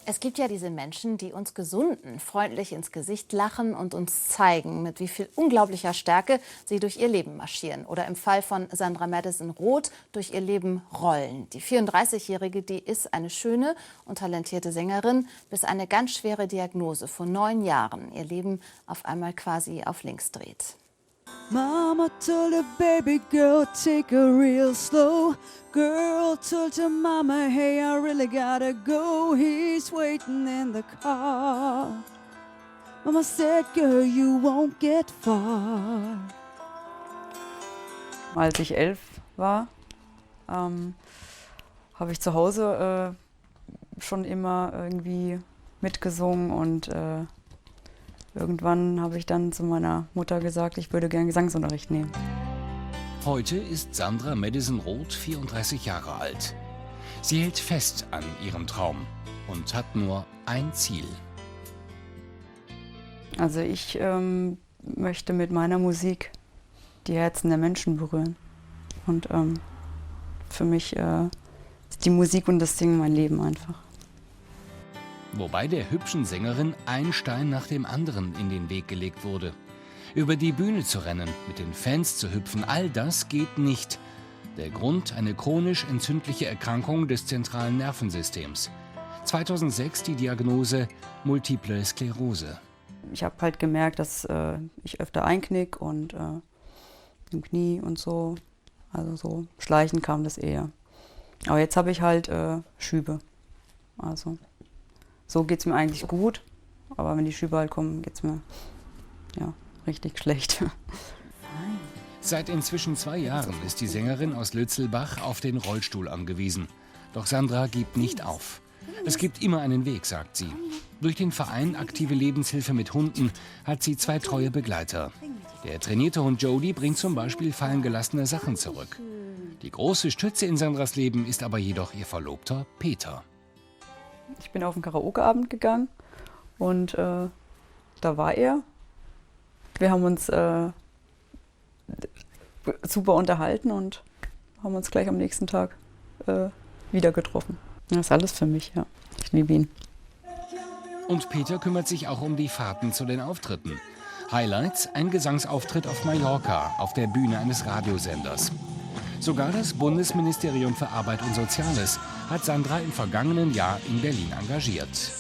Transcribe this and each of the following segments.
Es gibt ja diese Menschen, die uns Gesunden freundlich ins Gesicht lachen und uns zeigen, mit wie viel unglaublicher Stärke sie durch ihr Leben marschieren. Oder im Fall von Sandra Madison Roth durch ihr Leben rollen. Die 34-Jährige, die ist eine schöne und talentierte Sängerin, bis eine ganz schwere Diagnose vor 9 Jahren ihr Leben auf einmal quasi auf links dreht. Mama told her baby girl, take her real slow. Girl told her mama, hey, I really gotta go. He's waiting in the car. Mama said, girl, you won't get far. Als ich 11 war, habe ich zu Hause schon immer irgendwie mitgesungen und irgendwann habe ich dann zu meiner Mutter gesagt, ich würde gerne Gesangsunterricht nehmen. Heute ist Sandra Madison Roth 34 Jahre alt. Sie hält fest an ihrem Traum und hat nur ein Ziel. Also ich möchte mit meiner Musik die Herzen der Menschen berühren. Und für mich ist die Musik und das Singen mein Leben einfach. Wobei der hübschen Sängerin ein Stein nach dem anderen in den Weg gelegt wurde. Über die Bühne zu rennen, mit den Fans zu hüpfen, all das geht nicht. Der Grund: eine chronisch entzündliche Erkrankung des zentralen Nervensystems. 2006 die Diagnose Multiple Sklerose. Ich habe halt gemerkt, dass ich öfter einknick und im Knie und so. Also so schleichend kam das eher. Aber jetzt habe ich halt Schübe. Also so geht es mir eigentlich gut, aber wenn die Schübe halt kommen, geht es mir richtig schlecht. Seit inzwischen 2 Jahren ist die Sängerin aus Lützelbach auf den Rollstuhl angewiesen. Doch Sandra gibt nicht auf. Es gibt immer einen Weg, sagt sie. Durch den Verein Aktive Lebenshilfe mit Hunden hat sie 2 treue Begleiter. Der trainierte Hund Jody bringt zum Beispiel fallen gelassene Sachen zurück. Die große Stütze in Sandras Leben ist aber jedoch ihr Verlobter Peter. Ich bin auf einen Karaoke-Abend gegangen und da war er. Wir haben uns super unterhalten und haben uns gleich am nächsten Tag wieder getroffen. Das ist alles für mich, ja. Ich liebe ihn. Und Peter kümmert sich auch um die Fahrten zu den Auftritten. Highlights: ein Gesangsauftritt auf Mallorca auf der Bühne eines Radiosenders. Sogar das Bundesministerium für Arbeit und Soziales hat Sandra im vergangenen Jahr in Berlin engagiert.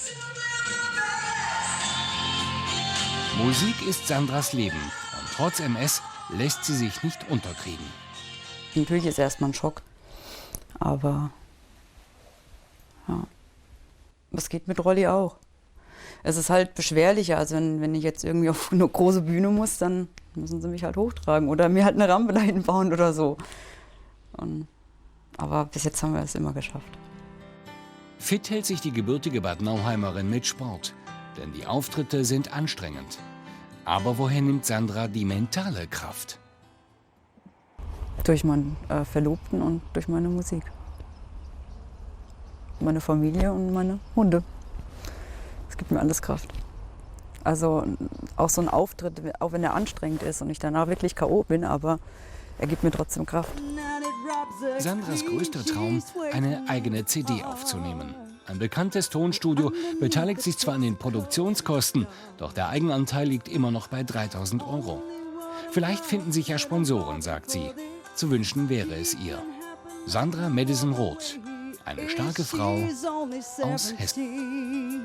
Musik ist Sandras Leben und trotz MS lässt sie sich nicht unterkriegen. Natürlich ist erstmal ein Schock, aber ja, das geht mit Rolli auch. Es ist halt beschwerlicher, also wenn ich jetzt irgendwie auf eine große Bühne muss, dann müssen sie mich halt hochtragen oder mir halt eine Rampe dahin bauen oder so. Aber bis jetzt haben wir es immer geschafft. Fit hält sich die gebürtige Bad Nauheimerin mit Sport, denn die Auftritte sind anstrengend. Aber woher nimmt Sandra die mentale Kraft? Durch meinen Verlobten und durch meine Musik. Meine Familie und meine Hunde. Es gibt mir alles Kraft. Also auch so ein Auftritt, auch wenn er anstrengend ist und ich danach wirklich K.O. bin, aber er gibt mir trotzdem Kraft. Sandras größter Traum: eine eigene CD aufzunehmen. Ein bekanntes Tonstudio beteiligt sich zwar an den Produktionskosten, doch der Eigenanteil liegt immer noch bei 3.000 €. Vielleicht finden sich ja Sponsoren, sagt sie. Zu wünschen wäre es ihr. Sandra Madison Roth, eine starke Frau aus Hessen.